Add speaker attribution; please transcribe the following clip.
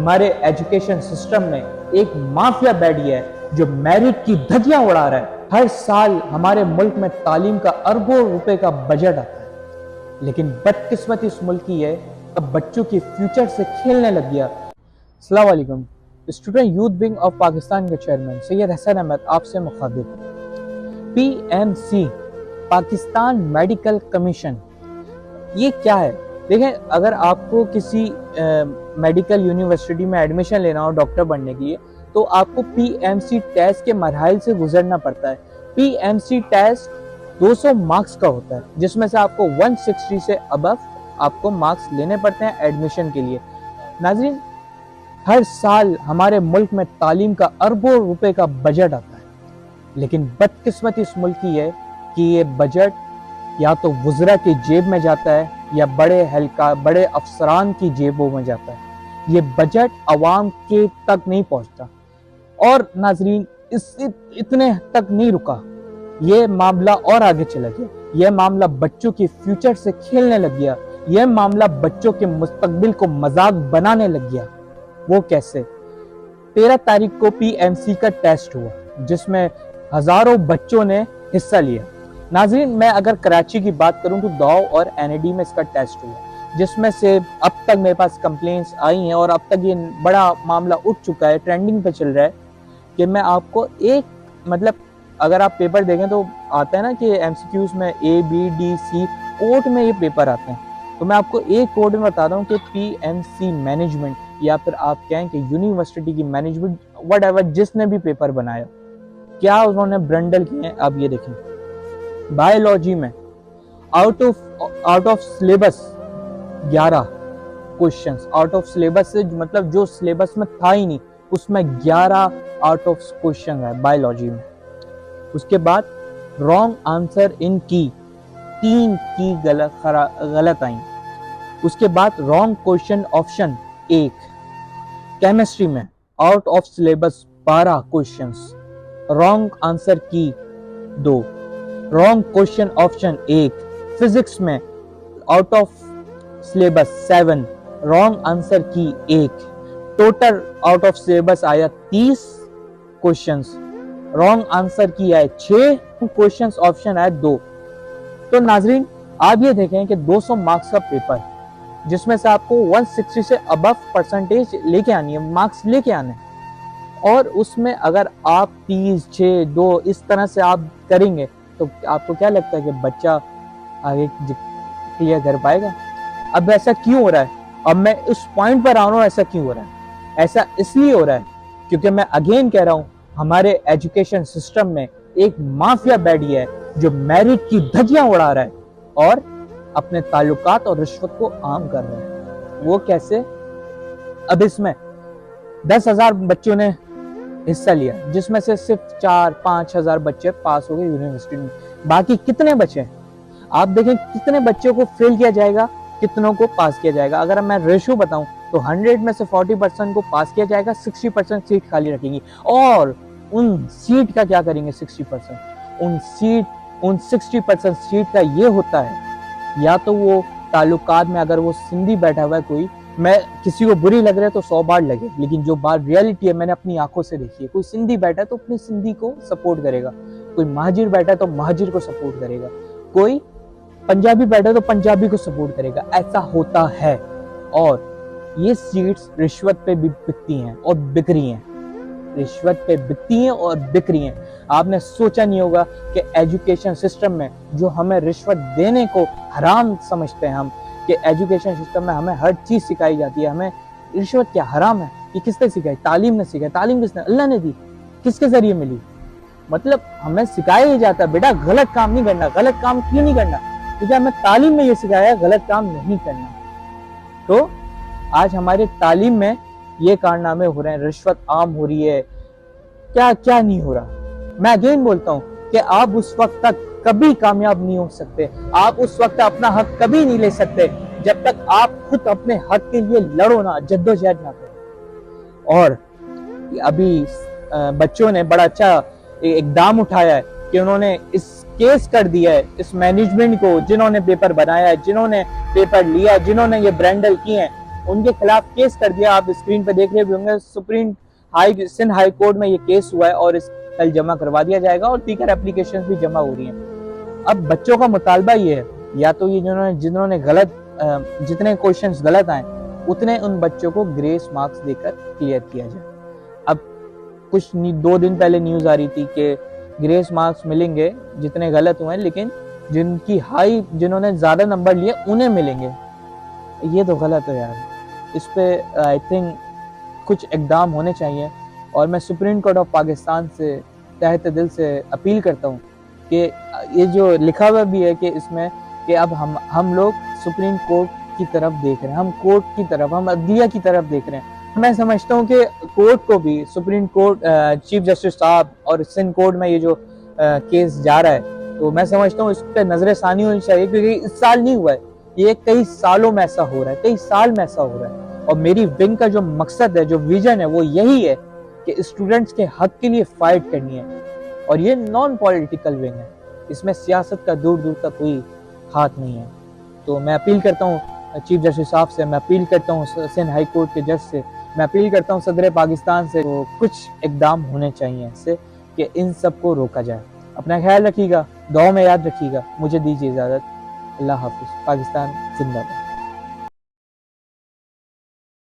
Speaker 1: ہمارے education system میں ایک مافیا بیٹھی ہے جو میرٹ کی دھجیاں اڑا رہا ہے۔ ہر سال ہمارے ملک میں تعلیم کا اربوں روپے کا بجٹ آتا ہے، لیکن بدقسمتی اس ملک کی ہے اب بچوں کی فیوچر سے کھیلنے لگ گیا۔ السلام علیکم، student youth wing of Pakistan کے چیئرمین سید حسن احمد آپ سے مخاطب۔ P M C Pakistan medical commission یہ کیا ہے؟ دیکھیں، اگر آپ کو کسی میڈیکل یونیورسٹی میں ایڈمیشن لینا ہو ڈاکٹر بننے کے لیے تو آپ کو پی ایم سی ٹیسٹ کے مراحل سے گزرنا پڑتا ہے۔ P M C test 200 marks کا ہوتا ہے، جس میں سے آپ کو 160 سے ابو آپ کو مارکس لینے پڑتے ہیں ایڈمیشن کے لیے۔ ناظرین، ہر سال ہمارے ملک میں تعلیم کا اربوں روپے کا بجٹ آتا ہے، لیکن بدقسمتی اس ملک کی ہے کہ یہ بجٹ یا تو وزراء کی جیب میں جاتا ہے یا بڑے افسران کی جیبوں میں جاتا ہے۔ یہ بجٹ عوام کے تک نہیں پہنچتا۔ اور ناظرین، اتنے تک نہیں رکا، یہ معاملہ اور آگے چلا گیا۔ یہ معاملہ بچوں کی فیوچر سے کھیلنے لگ گیا۔ یہ معاملہ بچوں کے مستقبل کو مذاق بنانے لگ گیا۔ وہ کیسے؟ 13 تاریخ کو پی ایم سی کا ٹیسٹ ہوا جس میں ہزاروں بچوں نے حصہ لیا۔ ناظرین، میں اگر کراچی کی بات کروں تو داؤ اور این ای ڈی میں اس کا ٹیسٹ ہوا، جس میں سے اب تک میرے پاس کمپلینٹس آئی ہیں اور اب تک یہ بڑا معاملہ اٹھ چکا ہے، ٹرینڈنگ پہ چل رہا ہے کہ میں آپ کو اگر آپ پیپر دیکھیں تو آتا ہے نا کہ ایم سی کیوز میں اے بی ڈی سی کوڈ میں یہ پیپر آتے ہیں، تو میں آپ کو ایک کوڈ میں بتا رہا ہوں کہ پی ایم سی مینجمنٹ یا پھر آپ کہیں کہ یونیورسٹی کی مینجمنٹ وٹ ایور جس نے بھی پیپر بنایا کیا انہوں نے برنڈل کیے ہیں۔ اب یہ دیکھیں، بایولوجی میں out of syllabus 11 questions, out of syllabus سے مطلب جو سلیبس میں تھا ہی نہیں، اس میں 11 آؤٹ آف کوشچن ہے بایولوجی میں۔ اس کے بعد رانگ آنسر ان کی 3 کی غلط آئیں۔ اس کے بعد رانگ کوشچن آپشن 1۔ کیمسٹری میں out of syllabus 12 questions, wrong answer کی 2، رانگ کوشچن آپشن 1۔ فزکس میں out of syllabus 7، wrong answer کی 1۔ ٹوٹل آؤٹ آف سلیبس آیا 30 کوشچنز، رانگ آنسر کی آئے 6 کوشچنز، آپشن آئے 2۔ تو ناظرین، آپ یہ دیکھیں کہ 200 مارکس کا پیپر جس میں سے آپ کو 160 سے ابو پرسنٹیج لے کے آنی ہے، مارکس لے کے آنے، اور اس میں اگر آپ 30، 6، 2 اس طرح سے آپ کریں گے تو آپ کو کیا لگتا ہے کہ بچہ آگے کلیئر کر پائے گا؟ اب ایسا کیوں ہو رہا ہے؟ اب میں اس پوائنٹ پر آ رہا ہوں، ایسا کیوں ہو رہا ہے؟ ایسا اس لیے ہو رہا ہے کیونکہ میں اگین کہہ رہا ہوں، ہمارے ایجوکیشن سسٹم میں ایک مافیا بیٹھی ہے جو میرٹ کی دھجیاں اڑا رہا ہے اور اپنے تعلقات اور رشوت کو عام کر رہا ہے۔ وہ کیسے؟ اب اس میں 10,000 بچوں نے حصہ لیا، جس میں سے صرف 4-5 ہزار بچے پاس ہو گئے یونیورسٹی میں۔ باقی کتنے بچے؟ آپ دیکھیں کتنے بچوں کو فیل کیا جائے گا، کتنوں کو پاس کیا جائے گا۔ اگر میں ریشو بتاؤں تو 100 میں سے 40% کو پاس کیا جائے گا، 60% سیٹ خالی رکھیں گی۔ اور ان سیٹ کا کیا کریں گے؟ 60% ان 60% سیٹ کا یہ ہوتا ہے، یا تو وہ تعلقات میں اگر وہ سندھی بیٹھا ہوا ہے کوئی، میں کسی کو بری لگ رہا ہے تو 100 بار لگے، لیکن جو بات ریئلٹی ہے میں نے اپنی آنکھوں سے دیکھی ہے، کوئی سندھی بیٹھا ہے تو اپنی سندھی کو سپورٹ کرے گا، کوئی مہاجر بیٹھا ہے تو مہاجر کو سپورٹ کرے گا، کوئی پنجابی بیٹھا ہے تو پنجابی کو سپورٹ کرے گا۔ ایسا ہوتا ہے، اور یہ سیٹس رشوت پہ بھی بکتی ہیں اور بک رہی ہیں، رشوت پہ بکتی ہیں اور بک رہی ہیں۔ آپ نے سوچا نہیں ہوگا کہ ایجوکیشن سسٹم میں جو ہمیں رشوت دینے کو حرام سمجھتے ہیں ہم، کہ ایجوکیشن سسٹم میں ہمیں ہر چیز سکھائی جاتی ہے، ہمیں رشوت کیا حرام ہے، یہ کس نے سکھائی؟ تعلیم نے سکھائی۔ تعلیم کس نے؟ اللہ نے دی۔ کس کے ذریعے ملی؟ مطلب ہمیں سکھایا ہی جاتا ہے بیٹا غلط کام نہیں کرنا۔ غلط کام کیوں نہیں کرنا؟ کیونکہ ہمیں تعلیم میں یہ سکھایا ہے غلط کام نہیں کرنا۔ تو آج ہمارے تعلیم میں یہ کارنامے ہو رہے ہیں، رشوت عام ہو رہی ہے، کیا نہیں ہو رہا۔ میں اگین بولتا ہوں کہ آپ اس وقت تک کبھی کامیاب نہیں ہو سکتے، آپ اس وقت اپنا حق کبھی نہیں لے سکتے جب تک آپ خود اپنے حق کے لیے لڑو نہ، جدوجہد نہ کرو۔ اور ابھی بچوں نے بڑا اچھا اقدام اٹھایا ہے کہ انہوں نے اس کیس کر دیا ہے اس مینجمنٹ کو، جنہوں نے پیپر بنایا ہے، جنہوں نے پیپر لیا، جنہوں نے یہ برینڈل کیے ہیں، ان کے خلاف کیس کر دیا. آپ اسکرین پہ دیکھ رہے بھی ہوں گے, سندھ ہائی کورٹ میں یہ کیس ہوا ہے اور اس کل جمع کروا دیا جائے گا, اور دیگر اپلیکیشن بھی جمع ہو رہی ہیں. اب بچوں کا مطالبہ یہ ہے, یا تو یہ جنہوں نے جتنے کوشچنز غلط آئیں اتنے ان بچوں کو گریس مارکس دے کر کلیئر کیا جائے. اب کچھ 2 دن پہلے نیوز آ رہی تھی کہ گریس مارکس ملیں گے جتنے غلط ہوئے, لیکن جنہوں نے زیادہ نمبر لیے انہیں ملیں گے. یہ تو غلط ہے یار. اس پہ آئی تھنک کچھ اقدام ہونے چاہیے, اور میں سپریم کورٹ آف پاکستان سے تہہ دل سے اپیل کرتا ہوں کہ یہ جو لکھا ہوا بھی ہے کہ اس میں کہ اب ہم لوگ سپریم کورٹ کی طرف دیکھ رہے ہیں, ہم کورٹ کی طرف, ہم عدلیہ کی طرف دیکھ رہے ہیں. میں سمجھتا ہوں کہ کورٹ کو بھی, سپریم کورٹ چیف جسٹس صاحب اور سندھ کورٹ میں یہ جو کیس جا رہا ہے, تو میں سمجھتا ہوں اس پہ نظر ثانی ہونی چاہیے, کیونکہ اس سال نہیں ہوا ہے, یہ کئی سالوں میں ایسا ہو رہا ہے, کئی سال میں ایسا ہو رہا ہے. اور میری ونگ کا جو مقصد ہے, جو ویژن ہے, وہ یہی ہے کہ اسٹوڈنٹس کے حق کے لیے فائٹ کرنی ہے. اور یہ نان پولیٹیکل ونگ ہے, اس میں سیاست کا دور دور تک کوئی ہاتھ نہیں ہے. تو میں اپیل کرتا ہوں چیف جسٹس صاحب سے, میں اپیل کرتا ہوں سندھ ہائی کورٹ کے جج سے, میں اپیل کرتا ہوں صدر پاکستان سے, تو کچھ اقدام ہونے چاہیے اس سے کہ ان سب کو روکا جائے. اپنا خیال رکھیے گا, دعاؤں میں یاد رکھیے گا. مجھے دیجیے اجازت. اللہ حافظ. پاکستان زندہ باد.